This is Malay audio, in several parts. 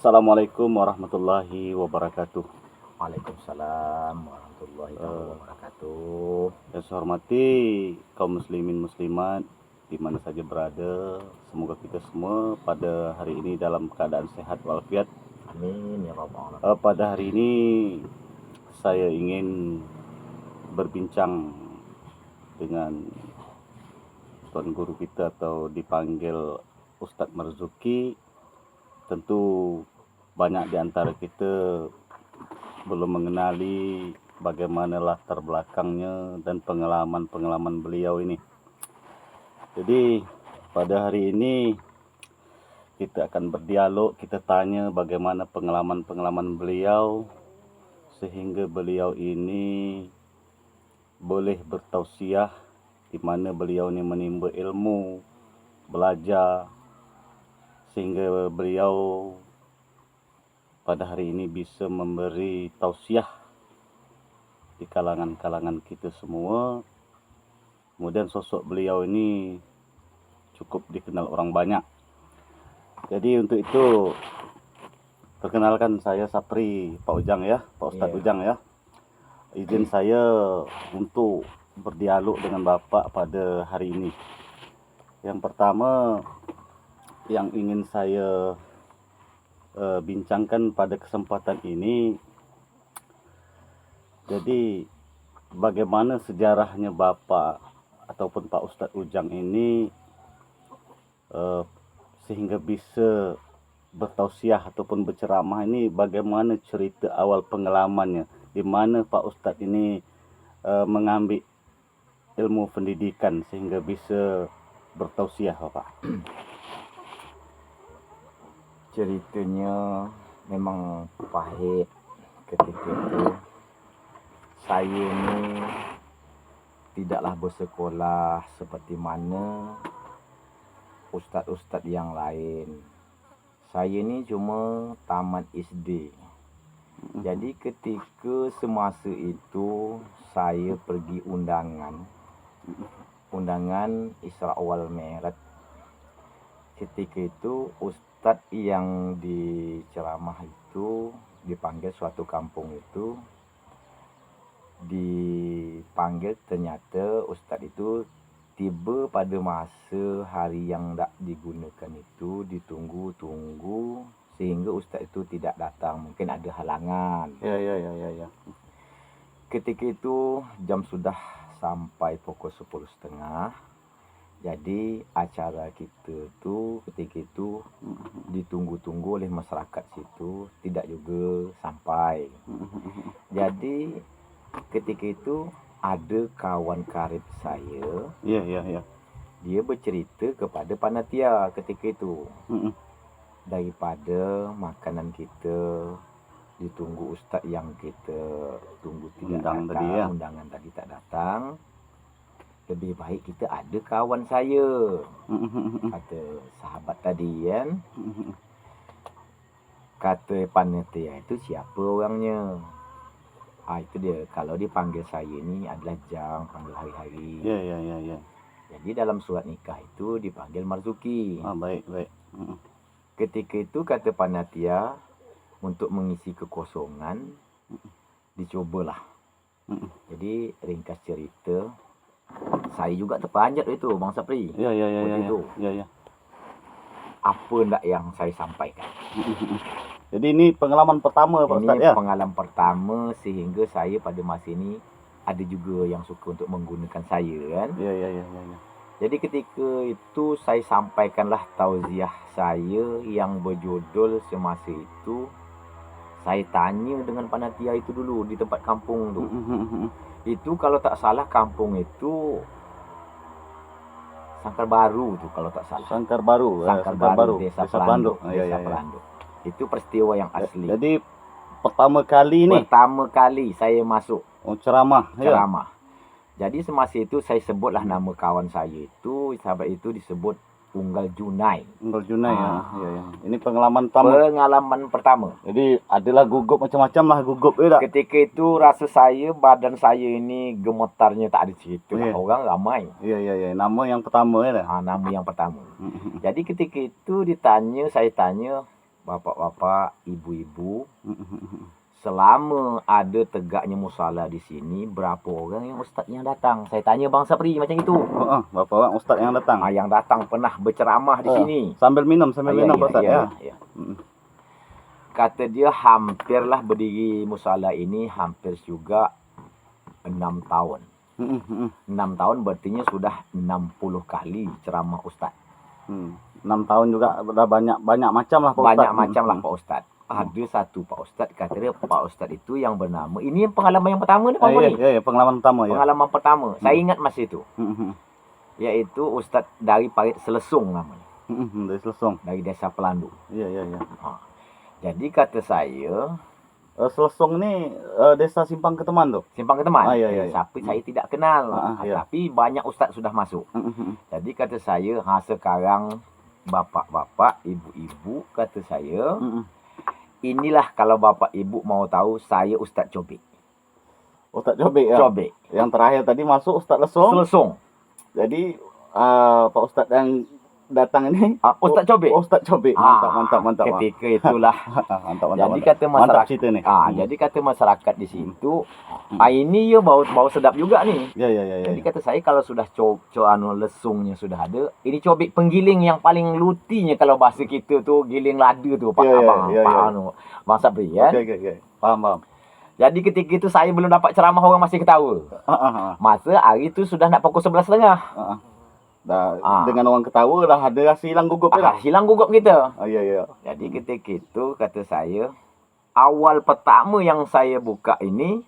Assalamualaikum warahmatullahi wabarakatuh. Waalaikumsalam warahmatullahi wabarakatuh. Yang saya hormati kaum muslimin muslimat di mana saja berada, semoga kita semua pada hari ini dalam keadaan sehat walafiat. Amin ya rabbal alamin. Pada hari ini saya ingin berbincang dengan tuan guru kita atau dipanggil Ustadz Marzuki. Tentu banyak di antara kita belum mengenali bagaimana latar belakangnya dan pengalaman beliau ini. Jadi pada hari ini kita akan berdialog, kita tanya bagaimana pengalaman beliau sehingga beliau ini boleh bertausiah di mana beliau ini menimba ilmu, belajar, sehingga beliau pada hari ini bisa memberi tausiah di kalangan kita semua. Kemudian sosok beliau ini cukup dikenal orang banyak. Jadi untuk itu perkenalkan saya Sapri, Pak Ujang ya, Pak Ustadz Ujang ya. Izin saya untuk berdialog dengan Bapak pada hari ini. Yang pertama yang ingin saya bincangkan pada kesempatan ini, jadi bagaimana sejarahnya Bapak ataupun Pak Ustadz Ujang ini sehingga bisa bertausiah ataupun berceramah ini, bagaimana cerita awal pengalamannya, di mana Pak Ustadz ini mengambil ilmu pendidikan sehingga bisa bertausiah Bapak. Ceritanya memang pahit. Ketika itu saya ini tidaklah bersekolah seperti mana ustadz-ustadz yang lain. Saya ini cuma tamat SD. Jadi ketika semasa itu saya pergi undangan Isra wal Mi'raj. Ketika itu ustadz yang diceramah itu dipanggil suatu kampung itu, dipanggil, ternyata ustadz itu tiba pada masa hari yang tak digunakan itu, ditunggu-tunggu sehingga ustadz itu tidak datang, mungkin ada halangan. Ya. Ketika itu jam sudah sampai pukul 10.30. Jadi acara kita tu ketika itu ditunggu-tunggu oleh masyarakat situ, tidak juga sampai. Jadi ketika itu ada kawan karib saya. Ya. Dia bercerita kepada panitia ketika itu. Daripada makanan kita ditunggu ustaz yang kita tunggu tidak datang, undangan tadi tak datang, lebih baik kita ada kawan saya, kata sahabat tadi kan. Kata panitia itu, siapa orangnya? Itu dia, kalau dipanggil saya ini adalah jam, panggil hari-hari. Ya. Jadi dalam surat nikah itu dipanggil Marzuki. Baik. Ketika itu kata panitia, untuk mengisi kekosongan dicobalah. Jadi ringkas cerita, saya juga terpanjat itu Bang Sapri. Ya. Apa ndak yang saya sampaikan? Jadi ini pengalaman pertama Pak Ustadz ya? Ini pengalaman pertama sehingga saya pada masa ini ada juga yang suka untuk menggunakan saya kan. Ya. Jadi ketika itu saya sampaikanlah tausiah saya yang berjudul semasa itu. Saya tanya dengan panitia itu dulu di tempat kampung tu. Itu kalau tak salah kampung itu Sangkar Baru tu kalau tak salah. Sangkar Baru, Desa Pelanduk. Desa Pelanduk. Itu peristiwa yang asli. Jadi pertama kali saya masuk ceramah. Jadi semasa itu saya sebutlah nama kawan saya itu, sahabat itu disebut Unggal Junai. Ya. Ini pengalaman pertama. Jadi adalah gugup macam-macam lah gugup ya. Ketika itu rasa saya, badan saya ini gemetarnya tak ada cerita. Orang ramai. Iya. Nama yang pertama ya. Nama yang pertama. Jadi ketika itu saya tanya, bapak-bapak, ibu-ibu, selama ada tegaknya musala di sini, berapa orang yang ustaz yang datang? Saya tanya Bang Sapri macam itu. Berapa orang ustaz yang datang? Yang datang pernah berceramah di sini. Sambil minum Pak Ustaz ya. Kata dia hampirlah berdiri musala ini hampir juga 6 tahun. 6 tahun berarti sudah 60 kali ceramah ustaz. 6 tahun juga dah banyak macam lah Pak Ustaz. Banyak macam lah Pak Ustaz. Ada satu Pak Ustaz, kata dia Pak Ustaz itu yang bernama, ini pengalaman yang pertama ni Pak Moni. Ya, pengalaman pertama ya. Pengalaman pertama. Saya ingat masa itu. Iaitu Ustaz dari Parit Selesung namanya. Dari Selesung. Dari Desa Pelandu. Ya. Jadi kata saya, Selesung ni desa Simpang Keteman tu. Simpang Keteman. Ya. Tapi saya tidak kenal. Ya. Tapi banyak ustaz sudah masuk. Jadi kata saya, sekarang bapak-bapak, ibu-ibu, kata saya, inilah kalau bapak ibu mau tahu, saya Ustaz Cobek. Ustaz Cobek ya. Cobek. Yang terakhir tadi masuk Ustaz Lesung. Selesung. Jadi Pak Ustaz yang datang ini Ustaz Cobek. Ustaz Cobek. Mantap. Ketika itulah. mantap. Jadi kata masyarakat cerita ni. Jadi kata masyarakat di situ, ini ya bau sedap juga nih. Ya. Jadi kata saya kalau sudah lesungnya sudah ada, ini cobek penggiling yang paling lutinya kalau bahasa kita tu giling lada tu Pak Abang. Bang Sabri ya. Okey. Faham. Jadi ketika itu saya belum dapat ceramah, orang masih ketawa. Masa hari tu sudah nak pukul 11.30. Dengan orang ketawa dah ada rasa hilang gugup dah. Hilang gugup kita. Ya. Jadi ketika itu kata saya, awal pertama yang saya buka ini,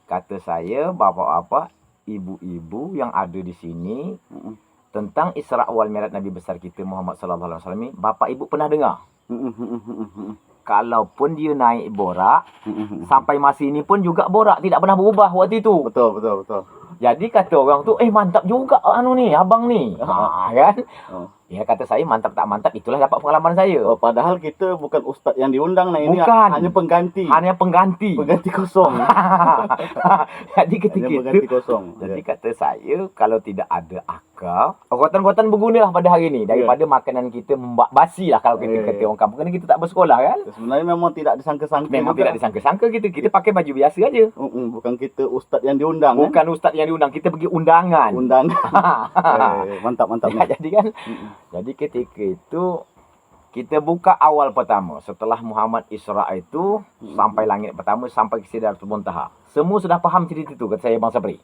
kata saya, bapak-bapak, ibu-ibu yang ada di sini, tentang Isra wal Mi'raj Nabi besar kita Muhammad sallallahu alaihi wasallam ni, bapak ibu pernah dengar? Kalaupun dia naik borak, sampai masa ini pun juga borak, tidak pernah berubah waktu itu. Betul. Jadi kata orang tu, mantap juga ni, abang ni. Kan? Ya kata saya, mantap tak mantap, itulah dapat pengalaman saya. Padahal kita bukan ustaz yang diundang ini bukan. Hanya pengganti. Pengganti kosong. Jadi ketika itu, jadi kata saya, kalau tidak ada akal, kekuatan-kekuatan berguna lah pada hari ini. Daripada makanan kita basi lah kalau kita kata orang kampung. Kerana kita tak bersekolah kan. Sebenarnya memang tidak disangka-sangka. Tidak disangka-sangka kita pakai baju biasa aja. Bukan kita ustaz yang diundang. Bukan ustaz yang diundang, kita pergi undangan. Mantap. Jadi kan, jadi ketika itu kita buka awal pertama setelah Muhammad Isra itu sampai langit pertama, sampai ke Sidratul Muntaha. Semua sudah faham cerita itu, kata saya Bang Sabri.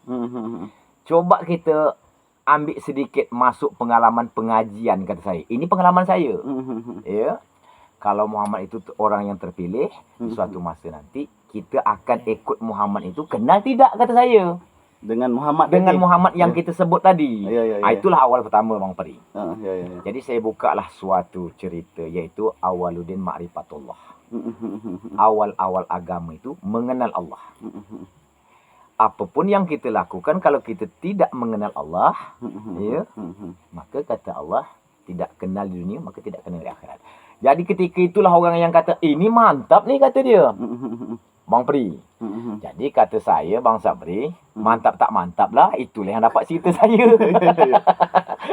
Coba kita ambil sedikit masuk pengalaman pengajian, kata saya. Ini pengalaman saya. Ya. Kalau Muhammad itu orang yang terpilih, suatu masa nanti kita akan ikut Muhammad itu, kenal tidak, kata saya. Dengan Muhammad yang kita sebut tadi. Itulah awal pertama Bang Peri. Jadi saya bukalah suatu cerita, iaitu Awaluddin Ma'rifatullah. Awal-awal agama itu mengenal Allah. Apapun yang kita lakukan, kalau kita tidak mengenal Allah, maka kata Allah, tidak kenal di dunia, maka tidak kenal di akhirat. Jadi ketika itulah orang yang kata, ini mantap nih, kata dia. Bang Pri. Jadi kata saya, Bang Sabri, mantap tak mantap lah, itulah yang dapat cerita saya.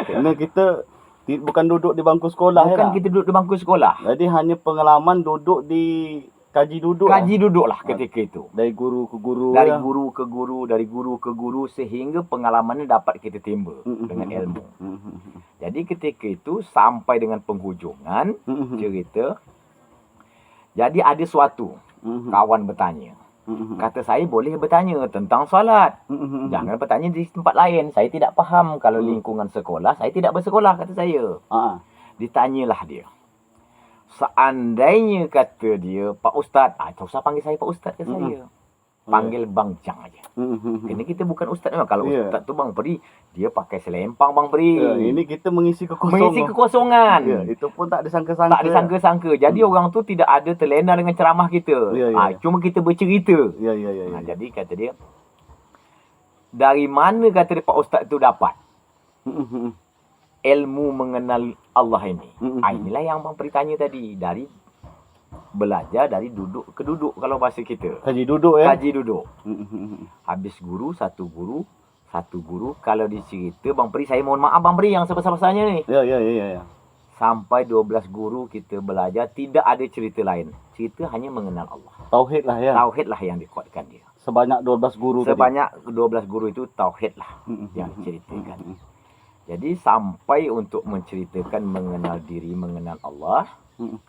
Kerana kita bukan duduk di bangku sekolah. Kita duduk di bangku sekolah. Jadi hanya pengalaman duduk di kaji duduk. Kaji duduk lah ketika itu. Dari guru ke guru. Dari guru ke guru, sehingga pengalamannya dapat kita timba dengan ilmu. Jadi ketika itu sampai dengan penghujungan cerita. Jadi ada suatu kawan bertanya. Kata saya, boleh bertanya tentang solat. Jangan bertanya di tempat lain. Saya tidak faham kalau lingkungan sekolah. Saya tidak bersekolah, kata saya. Ditanyalah dia. Seandainya, kata dia, Pak Ustaz. Tak usah panggil saya Pak Ustaz, kata saya. Panggil Bang Jang aja. Ini kita bukan Ustaz memang. Kalau Ustaz tu Bang Peri, dia pakai selempang Bang Peri. Ini kita mengisi kekosongan. Itu pun tak disangka-sangka. Jadi orang tu tidak ada terlena dengan ceramah kita. Cuma kita bercerita. Jadi kata dia, dari mana, kata dia, Pak Ustaz tu dapat ilmu mengenal Allah ini? Inilah yang Bang Peri tanya tadi. Dari belajar dari duduk ke duduk, kalau bahasa kita. Kaji duduk ya? Kaji duduk. Habis guru, satu guru. Kalau dicerita, Bang Peri, saya mohon maaf Bang Peri yang sebesar-besarnya ni. Ya. sampai 12 guru kita belajar, tidak ada cerita lain. Cerita hanya mengenal Allah. Tauhid lah ya. Tauhid lah yang dikuatkan dia. Sebanyak 12 guru tadi. Sebanyak 12 guru itu tauhid lah yang diceritakan. Jadi sampai untuk menceritakan mengenal diri, mengenal Allah,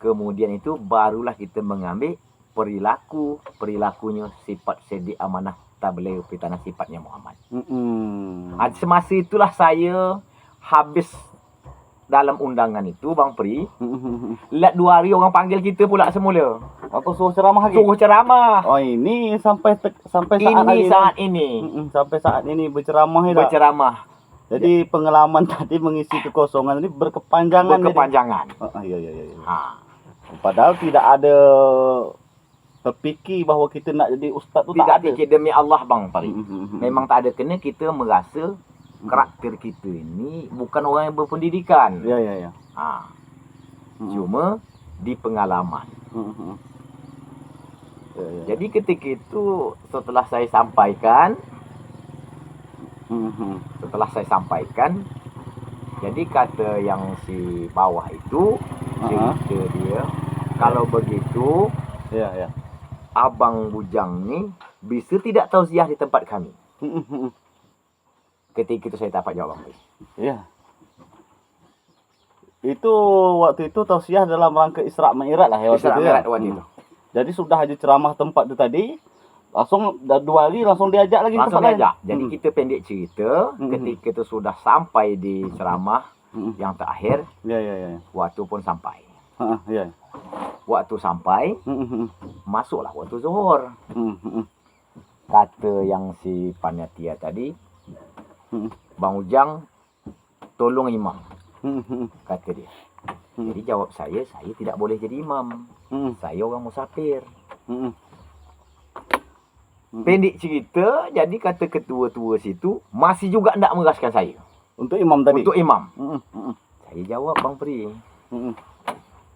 kemudian itu barulah kita mengambil perilakunya, sifat sedia amanah tabligh fitnah sifatnya Muhammad. Semasa itulah saya habis dalam undangan itu Bang Pri. Lat 2 hari orang panggil kita pula semula. Apa suruh ceramah lagi? Suruh ceramah. Oh, ini sampai saat Ini ini. saat ini. Sampai saat ini berceramah ya. Berceramah. Jadi pengalaman tadi mengisi kekosongan ini berkepanjangan. Berkepanjangan. Iya. Ha. Padahal tidak ada terfikir bahawa kita nak jadi ustaz tu, Tidak tak ada. fikir demi Allah Bang Pri. Memang tak ada, kena kita merasa karakter kita ini bukan orang yang berpendidikan. Ya. Ha. Cuma di pengalaman. Ya. Jadi ketika itu setelah saya sampaikan, jadi kata yang si bawah itu cerita dia, kalau begitu Ya. Abang Bujang ni bisa tidak tauziah di tempat kami. Ketika itu saya dapat jawab. Ya. Itu waktu itu tausiah dalam rangka Isra Mi'raj lah ya waktu Isra itu. Mi'raj waktu itu. Jadi sudah aja ceramah tempat itu tadi, langsung 2 hari langsung diajak lagi Langsung tempat lain. diajak. Jadi kita pendek cerita, ketika itu sudah sampai di ceramah yang terakhir, Ya. waktu pun sampai. Ya. Waktu sampai, masuklah waktu zuhur. Kata yang si panitia tadi, Bang Ujang, tolong imam. Kata dia. Jadi jawab saya tidak boleh jadi imam. Saya orang musafir. Pendek cerita, jadi kata ketua-tua situ masih juga nak meraskan saya. Untuk imam tadi. Untuk imam. Saya jawab Bang Pri.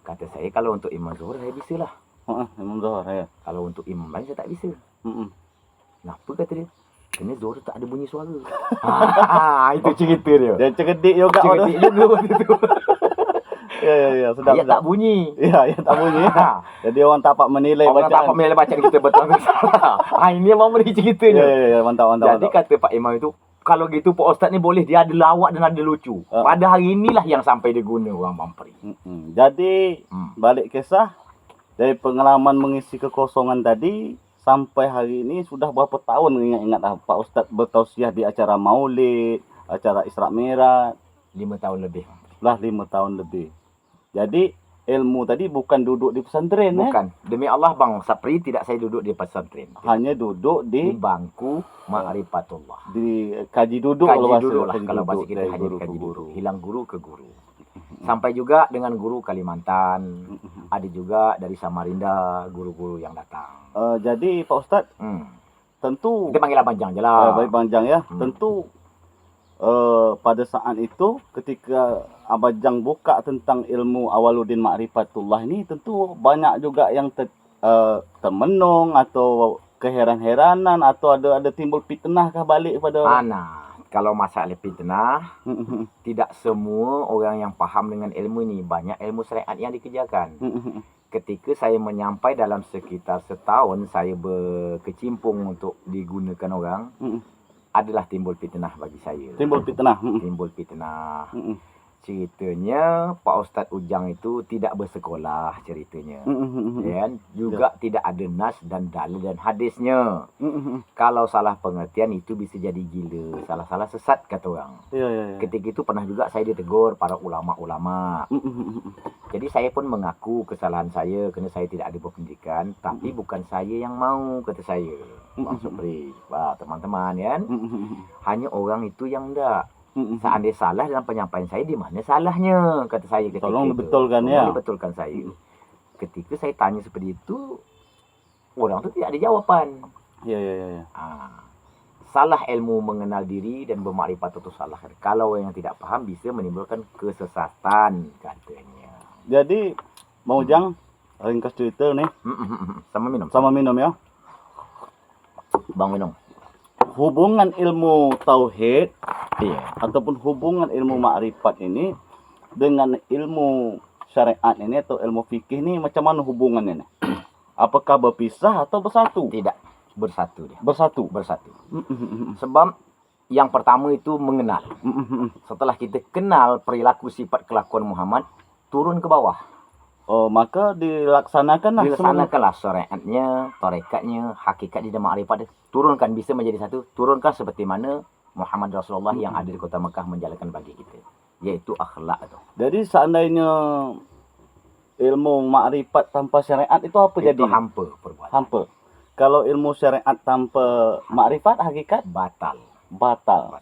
Kata saya kalau untuk imam zuhur saya bisa lah. Imam Zuhur ya. Kalau untuk imam lain saya tak bisa. Kenapa kata dia? Kena zuhur tak ada bunyi suara. Itu cerita dia. Dia cegedik juga. Cerita juga waktu itu. Ya, sedap. Ayat tak bunyi. Ya, tak bunyi. Jadi orang tak dapat menilai Orang tak dapat menilai bacaan kita betul atau salah. Ini memang beri ceritanya. Ya, mantap. Jadi kata Pak Imam itu, kalau gitu Pak Ustaz ni boleh dia ada lawak dan ada lucu. Pada hari inilah yang sampai diguna orang Bamperi. Jadi balik kisah dari pengalaman mengisi kekosongan tadi sampai hari ini sudah berapa tahun ingat lah Pak Ustaz bertausiah di acara Maulid, acara Isra Mi'raj. 5 tahun lebih. Lah 5 tahun lebih. Jadi ilmu tadi bukan duduk di pesantren. Bukan. Demi Allah Bang Sapri, tidak saya duduk di pesantren. Hanya duduk Di di bangku Ma'rifatullah. kaji duduk Kaji duduk lah kalau bahasa kita, hanya guru kaji ke duduk. guru. Hilang guru ke guru. Sampai juga dengan guru Kalimantan. Ada juga dari Samarinda guru-guru yang datang. Jadi Pak Ustaz tentu Kita panggil Abang Jang je lah. baik panjang ya. Tentu pada saat itu ketika Abang Jang buka tentang ilmu Awaluddin Ma'rifatullah ini, tentu banyak juga yang termenung atau keheran-heranan atau ada timbul fitnah kah balik pada Kalau masalah fitnah, tidak semua orang yang faham dengan ilmu ini. Banyak ilmu syariat yang dikerjakan. Ketika saya menyampai dalam sekitar setahun saya berkecimpung untuk digunakan orang, adalah timbul fitnah bagi saya. timbul fitnah. Timbul fitnah. Ceritanya Pak Ustaz Ujang itu tidak bersekolah ceritanya. Dan juga tidak ada nas dan dalil dan hadisnya. Kalau salah pengertian itu bisa jadi gila, salah-salah sesat kata orang. Ya. Ketika itu pernah juga saya ditegur para ulama-ulama. Jadi saya pun mengaku kesalahan saya kerana saya tidak ada berpendidikan, tapi bukan saya yang mau, kata saya. Bang Supri, teman-teman kan. Hanya orang itu yang enggak. Seandainya salah dalam penyampaian saya, di mana salahnya, kata saya ketika Tolong itu. dibetulkan ya. Tolong dibetulkan saya. Ketika saya tanya seperti itu, orang tu tidak ada jawapan. Ya. Salah ilmu mengenal diri dan bermakrifat itu salah. Kalau yang tidak paham bisa menimbulkan kesesatan, katanya. Jadi mau Jang ringkas cerita nih. Sama minum. Sama minum ya. Bang minum. Hubungan ilmu tauhid Iya. ataupun hubungan ilmu makrifat ini dengan ilmu syariat ini atau ilmu fikih ini macam mana hubungannya nih? Apakah berpisah atau bersatu? Tidak, bersatu dia. Bersatu. Bersatu. Sebab yang pertama itu mengenal. Setelah kita kenal perilaku sifat kelakuan Muhammad, turun ke bawah. Oh, maka dilaksanakanlah Dilaksanakanlah syariatnya, tarekatnya, hakikat di dalam ma'rifat. Turunkan, bisa menjadi satu. Turunkan seperti mana Muhammad Rasulullah yang ada di kota Mekah menjalankan bagi kita, yaitu akhlak itu. Jadi seandainya ilmu makrifat tanpa syariat itu apa Itu jadi? hampa perbuatan. Hampa. Kalau ilmu syariat tanpa makrifat hakikat Batal. batal.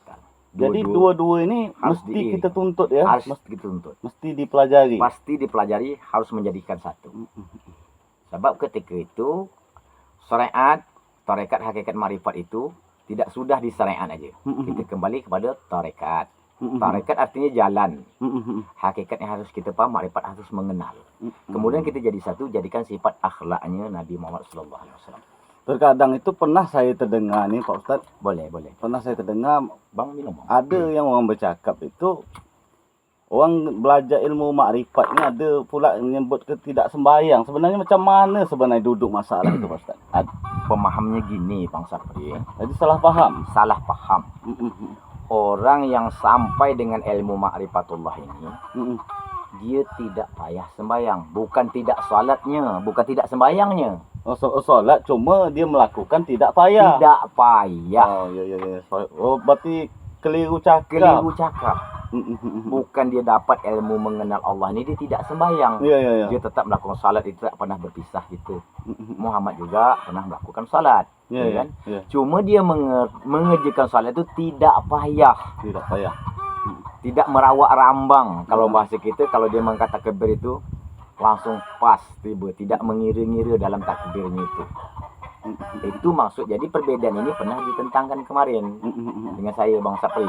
Jadi dua-dua ini harus mesti kita tuntut ya, harus kita tuntut. mesti dipelajari. Pasti dipelajari, harus menjadikan satu. Sebab ketika itu syariat, tarekat, hakikat, marifat itu tidak sudah di syariat aja. Kita kembali kepada tarekat. Tarekat artinya jalan. Hakikatnya harus kita paham, marifat harus mengenal. Kemudian kita jadi satu, jadikan sifat akhlaknya Nabi Muhammad SAW. Terkadang itu pernah saya terdengar nih Pak Ustadz. Boleh. Pernah saya terdengar Bang minum. ada yang orang bercakap itu orang belajar ilmu makrifat ni ada pula menyebut ke tidak sembahyang. Sebenarnya macam mana sebenarnya duduk masalah itu Pak Ustaz? Pemahamnya gini Bang Sapri. Jadi salah faham. Salah paham. Orang yang sampai dengan ilmu ma'rifatullah ini, dia tidak payah sembahyang. Bukan tidak salatnya, bukan tidak sembahyangnya. Solat cuma dia melakukan tidak payah. Tidak payah. Oh ya. Oh berarti keliru cakap. Keliru cakap. Bukan dia dapat ilmu mengenal Allah ni, dia tidak sembahyang. Ya. Dia tetap melakukan salat, dia tidak pernah berpisah gitu. Muhammad juga pernah melakukan salat. Ya. Cuma dia mengerjakan salat itu tidak payah. Tidak payah. Tidak merawak rambang. Kalau bahasa kita, kalau dia mengatakan takbir itu langsung pas tiba, tidak mengira-ngira dalam takbirnya itu. Itu maksud. Jadi perbedaan ini pernah ditentangkan kemarin dengan saya Bang Sapri.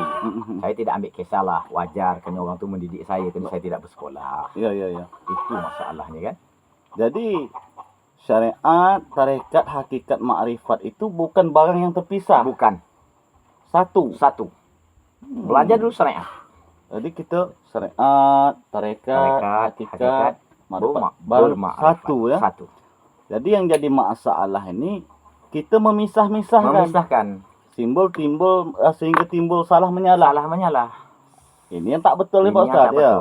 Saya tidak ambil kisah lah, wajar kerana orang tu mendidik saya, kerana saya tidak bersekolah. Ya. Itu masalahnya kan. Jadi syariat, tarekat, hakikat, makrifat itu bukan barang yang terpisah. Bukan. Satu. Belajar dulu syariat. Jadi kita syariat, tarekat, hakikat, makrifat satu ya. Satu. Jadi yang jadi masalah ini kita memisahkan. Simbol timbul sehingga timbul salah menyalah. Ini yang tak betul ni Pak Ustaz ya.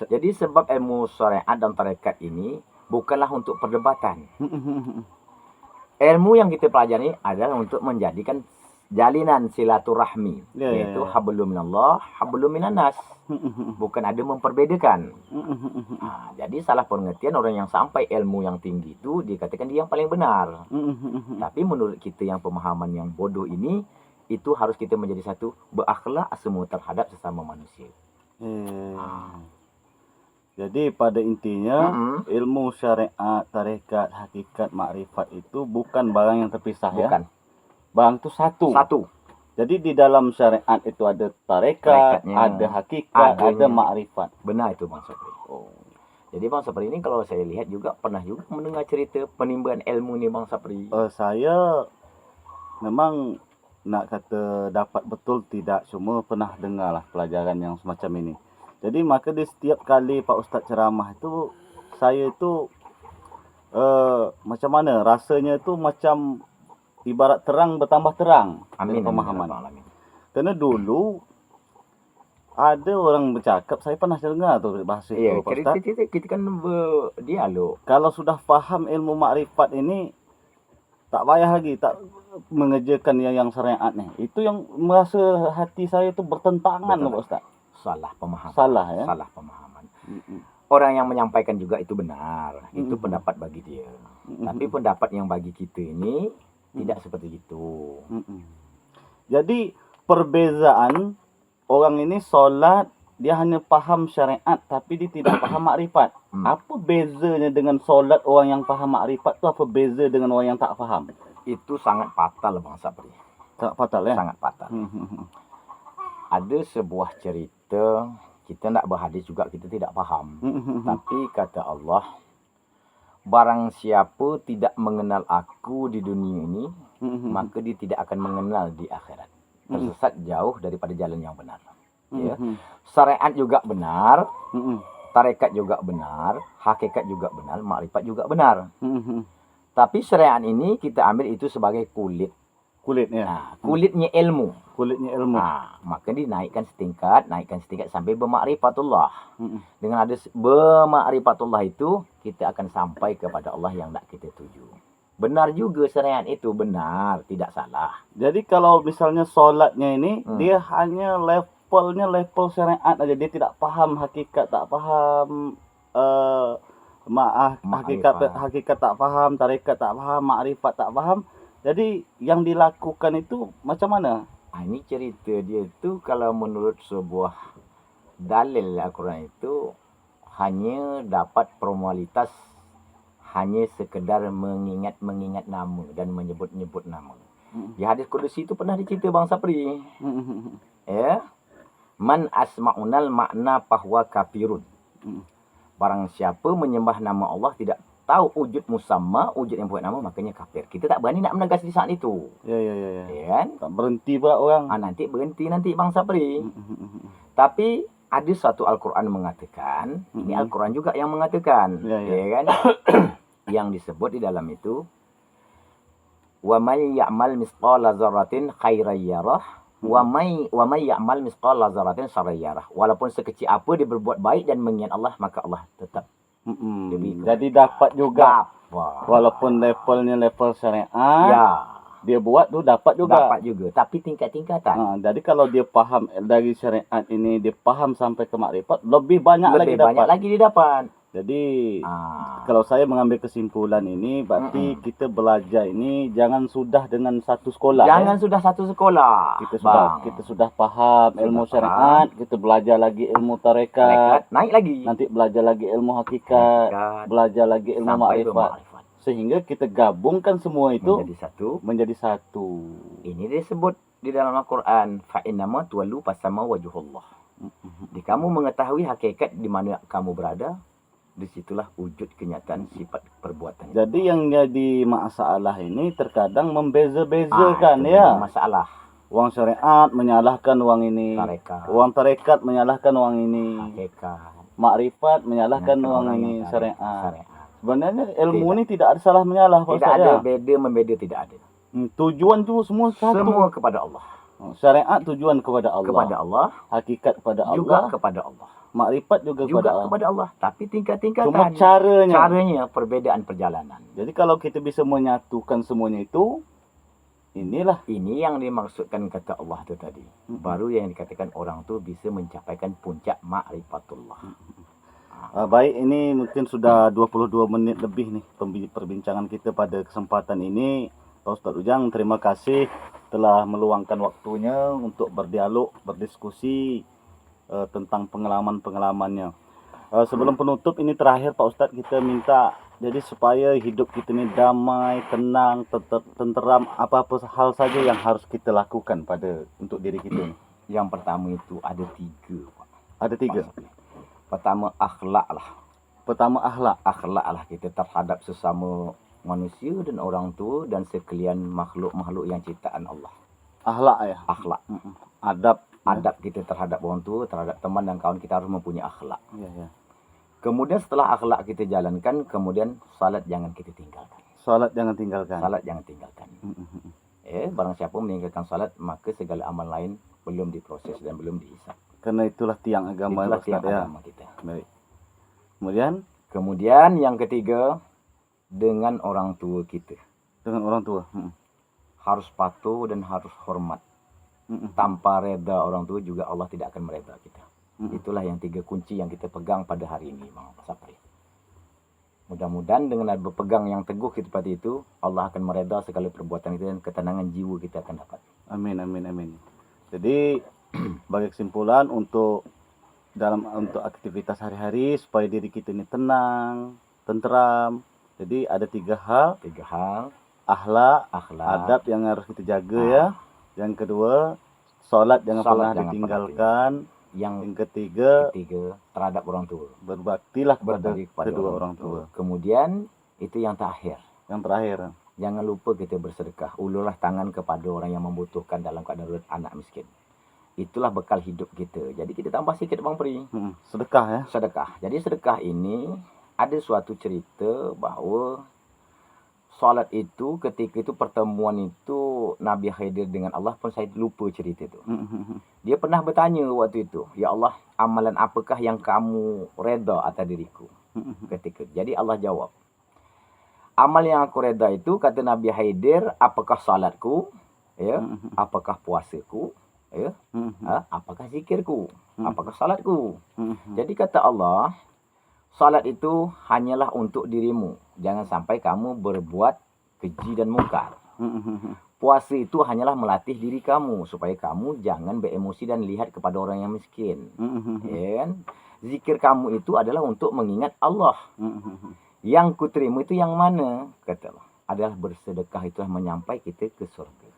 Jadi sebab ilmu syariat dan tarekat ini bukanlah untuk perdebatan. Ilmu yang kita pelajari adalah untuk menjadikan jalinan silaturahmi, yaitu hablum minallah, hablum minannas. Bukan ada memperbedakan. Jadi salah pengertian orang yang sampai ilmu yang tinggi itu dikatakan dia yang paling benar. Tapi menurut kita yang pemahaman yang bodoh ini, itu harus kita menjadi satu, berakhlak semua terhadap sesama manusia. Jadi pada intinya ilmu syariat, tarekat, hakikat, makrifat itu bukan barang yang terpisah. Bukan. Ya. Barang itu satu. Jadi di dalam syariat itu ada tarekat, ada hakikat, ada makrifat. Benar itu Bang Sapri. Jadi Bang Sapri ini kalau saya lihat juga pernah juga mendengar cerita penimbunan ilmu ni Bang Sapri. Saya memang nak kata dapat betul tidak, cuma pernah dengar lah pelajaran yang semacam ini. Jadi maka di setiap kali Pak Ustaz ceramah itu, saya itu macam mana rasanya itu macam ibarat terang bertambah terang. Amin. Pemahaman. Karena dulu ada orang bercakap, saya pernah dengar tu bahasa itu Pak Ustaz. Kita kan berdialog. Kalau sudah faham ilmu makrifat ini, tak payah lagi tak mengerjakan yang syariat ni. Itu yang merasa hati saya tu bertentangan Pak Ustaz. Salah pemahaman. Salah Pemahaman. Orang yang menyampaikan juga itu benar. Itu pendapat bagi dia. Tapi pendapat yang bagi kita ini tidak seperti itu. Jadi perbezaan orang ini solat, dia hanya faham syariat tapi dia tidak faham makrifat. Apa bezanya dengan solat orang yang faham makrifat tu, apa beza dengan orang yang tak faham? Itu sangat fatal Bang Sapri. Sangat fatal ya? Sangat fatal. Ada sebuah cerita, kita nak berhadis juga kita tidak faham. Tapi kata Allah, barang siapa tidak mengenal aku di dunia ini, maka dia tidak akan mengenal di akhirat. Tersesat jauh daripada jalan yang benar. Ya. Mhm. Syariat juga benar, Mhm. tarekat juga benar, hakikat juga benar, makrifat juga benar. Mhm. Tapi syariat ini kita ambil itu sebagai kulit. Kulitnya. Nah, kulitnya ilmu. Kulitnya ilmu. Nah, maka dinaikkan setingkat sampai bermakrifatullah. Mhm. Dengan ada bermakrifatullah itu, kita akan sampai kepada Allah yang nak kita tuju. Benar juga syariat itu, benar, tidak salah. Jadi kalau misalnya sholatnya ini Hmm. dia hanya level syariat aja, dia tidak paham hakikat, tak paham hakikat tak paham, tarekat tak paham, makrifat tak paham. Jadi yang dilakukan itu macam mana? Nah, ini cerita dia itu kalau menurut sebuah dalil Al-Quran itu hanya dapat formalitas, hanya sekedar mengingat nama dan menyebut-nyebut nama. Di hadis Qudusi itu pernah dicerita Bang Sapri. Ya. Man asma'unal makna bahwa kafirun. Barang siapa menyembah nama Allah tidak tahu wujud musamma, wujud yang buat nama, makanya kafir. Kita tak berani nak menegas di saat itu. Ya. Ya kan? Tak berhenti pula orang. Nanti berhenti Bang Sapri. Tapi ada satu Al-Quran mengatakan, ini Al-Quran juga yang mengatakan, ya kan? Yang disebut di dalam itu, wa may ya'mal misqala dzarratin khairan yarah, wa may ya'mal misqala dzarratin syarran yarah. Walaupun sekecil apa dia berbuat baik dan mengingat Allah, maka Allah tetap Jadi dapat juga. Dapat. Walaupun levelnya level syariat, Ya, dia buat tuh dapat juga. dapat juga, tapi tingkat-tingkatan. Jadi kalau dia paham dari syariat ini, dia paham sampai ke makrifat, lebih banyak Lebih lagi banyak dapat. lagi didapat. Jadi kalau saya mengambil kesimpulan ini, berarti kita belajar ini jangan sudah dengan satu sekolah. Jangan sudah satu sekolah. Kita sudah paham ilmu syariat, kita belajar lagi ilmu tarekat, naik lagi. nanti belajar lagi ilmu hakikat, belajar lagi ilmu makrifat. Sehingga kita gabungkan semua itu menjadi satu. Ini disebut di dalam Al-Quran, fa innama tuwallu fasama wajhullah. Di kamu mengetahui hakikat di mana kamu berada, disitulah wujud kenyataan sifat perbuatan. Jadi yang jadi masalah ini terkadang membeza-bezakan ya. Masalah. Uang syariat menyalahkan uang ini. Uang tarekat menyalahkan uang ini. Hakikat. Makrifat menyalahkan uang ini syariat. Sebenarnya ilmu ini tidak ada salah menyalah. Tidak ada beda membeda, tidak ada. Tujuan itu semua satu. Semua kepada Allah. Syariat tujuan kepada Allah. Kepada Allah. Hakikat kepada Allah. Juga kepada Allah. Makrifat juga kepada Allah. Tapi tingkat-tingkatan. Cuma caranya perbedaan perjalanan. Jadi kalau kita bisa menyatukan semuanya itu, ini yang dimaksudkan kata Allah itu tadi. Baru yang dikatakan orang tu bisa mencapaikan puncak ma'rifatullah. Baik, ini mungkin sudah 22 menit lebih nih perbincangan kita pada kesempatan ini. Pak Ustadz Ujang, terima kasih telah meluangkan waktunya untuk berdialog, berdiskusi tentang pengalaman-pengalamannya. Sebelum penutup ini terakhir Pak Ustadz, kita minta jadi supaya hidup kita ini damai, tenang, tenteram, apa-apa hal saja yang harus kita lakukan untuk diri kita ini. Yang pertama itu ada 3, Pak. Ada 3. Pertama akhlak lah. Akhlak lah kita terhadap sesama manusia dan orang tua dan sekalian makhluk-makhluk yang ciptaan Allah. Akhlak ya. Akhlak. Adab kita terhadap orang tua, terhadap teman dan kawan, kita harus mempunyai akhlak. Ya. Kemudian setelah akhlak kita jalankan, kemudian salat jangan kita tinggalkan. Salat jangan tinggalkan. Barang siapa meninggalkan salat, maka segala amal lain belum diproses dan belum dihisab. Karena itulah tiang agama, agama kita. Baik. Kemudian yang ketiga, dengan orang tua kita. Dengan orang tua. Harus patuh dan harus hormat. Tanpa reda orang tua juga Allah tidak akan mereda kita. Itulah yang 3 kunci yang kita pegang pada hari ini, Bang Sapri. Mudah-mudahan dengan berpegang yang teguh seperti itu, Allah akan mereda segala perbuatan kita dan ketenangan jiwa kita akan dapat. Amin. Jadi sebagai kesimpulan untuk aktivitas hari-hari supaya diri kita ini tenang, tenteram. Jadi ada 3 hal. Akhlak, adab yang harus kita jaga ya. Yang kedua, salat jangan pernah ditinggalkan. Yang ketiga, terhadap orang tua. Berbaktilah kepada kedua orang tua. Kemudian itu yang terakhir. Jangan lupa kita bersedekah. Ulurlah tangan kepada orang yang membutuhkan dalam keadaan anak miskin. itulah bekal hidup kita. Jadi kita tambah sikit Bang Pri. Sedekah ya. Sedekah. Jadi sedekah ini ada suatu cerita bahawa solat itu ketika itu pertemuan itu Nabi Khidir dengan Allah pun saya lupa cerita itu. Dia pernah bertanya waktu itu, ya Allah, amalan apakah yang kamu reda atas diriku? Ketika jadi Allah jawab, amal yang aku reda itu, kata Nabi Khidir, apakah salatku, ya, apakah puasaku, ya, apakah zikirku, apakah salatku. Jadi kata Allah, salat itu hanyalah untuk dirimu. Jangan sampai kamu berbuat keji dan mungkar. Puasa itu hanyalah melatih diri kamu supaya kamu jangan beremosi dan lihat kepada orang yang miskin. Ya kan? Zikir kamu itu adalah untuk mengingat Allah. Yang kuterima itu yang mana? Kata Allah. Adalah bersedekah, itulah menyampai kita ke surga.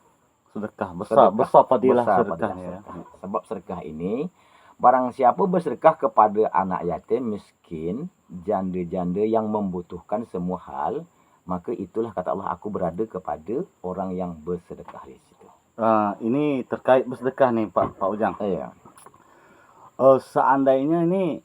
Sedekah besar fadilah besar sedekah fadilah ya. sedekah. Sebab sedekah ini, barang siapa bersedekah kepada anak yatim, miskin, janda-janda yang membutuhkan semua hal, maka itulah kata Allah, aku berada kepada orang yang bersedekah di situ. Ini terkait bersedekah nih Pak Ujang. Iya. Seandainya ini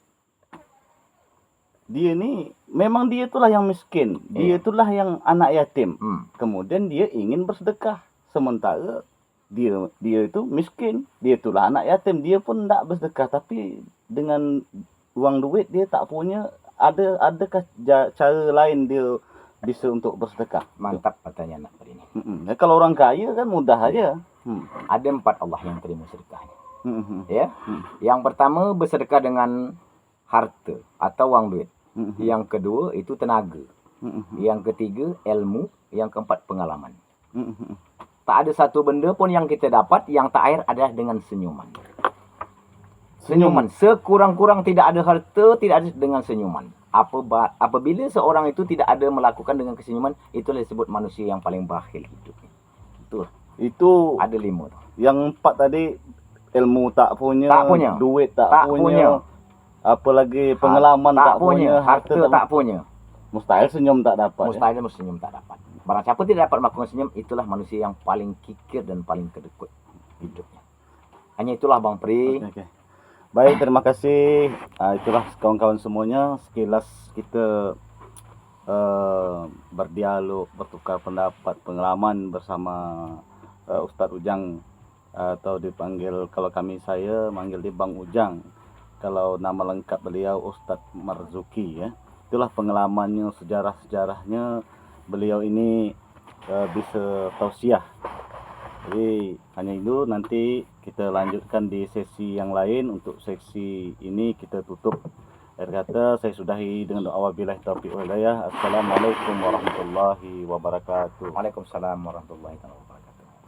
dia ni memang dia itulah yang miskin, dia itulah yang anak yatim. Kemudian dia ingin bersedekah, sementara dia itu miskin, dia itulah anak yatim, dia pun tak bersedekah, tapi dengan uang duit dia tak punya, adakah cara lain dia bisa untuk bersedekah? Mantap pertanyaan nak ini. Kalau orang kaya kan mudah aja. Ada 4 Allah yang terima sedekahnya. Ya. Yang pertama bersedekah dengan harta atau wang duit. Yang kedua itu tenaga. Yang ketiga ilmu. Yang keempat pengalaman. Tak ada satu benda pun yang kita dapat yang tak air adalah dengan senyuman. Senyuman. Sekurang-kurang tidak ada harta, tidak ada dengan senyuman. Apabila seorang itu tidak ada melakukan dengan kesenyuman, itulah disebut manusia yang paling bakhil hidupnya. Itu ada 5 tu. Yang 4 tadi, ilmu tak punya, duit tak punya. Apalagi pengalaman tak punya, harta tak punya. Mustahil senyum tak dapat. Mustahil senyum tak dapat. Barang siapa tidak dapat melakukan senyum, itulah manusia yang paling kikir dan paling kedekut hidupnya. Hanya itulah Bang Pri. Okay. Baik, terima kasih. Itulah kawan-kawan semuanya, sekilas kita berdialog, bertukar pendapat, pengalaman bersama Ustadz Ujang, atau dipanggil, kalau saya manggil dia Bang Ujang. Kalau nama lengkap beliau Ustadz Marzuki ya. Itulah pengalamannya, sejarah-sejarahnya. Beliau ini bisa tausiah. Jadi hanya itu, nanti kita lanjutkan di sesi yang lain. Untuk sesi ini kita tutup. Akhir kata saya sudahi dengan doa wabillahi taufiq wal hidayah. Assalamualaikum warahmatullahi wabarakatuh. Waalaikumsalam warahmatullahi wabarakatuh.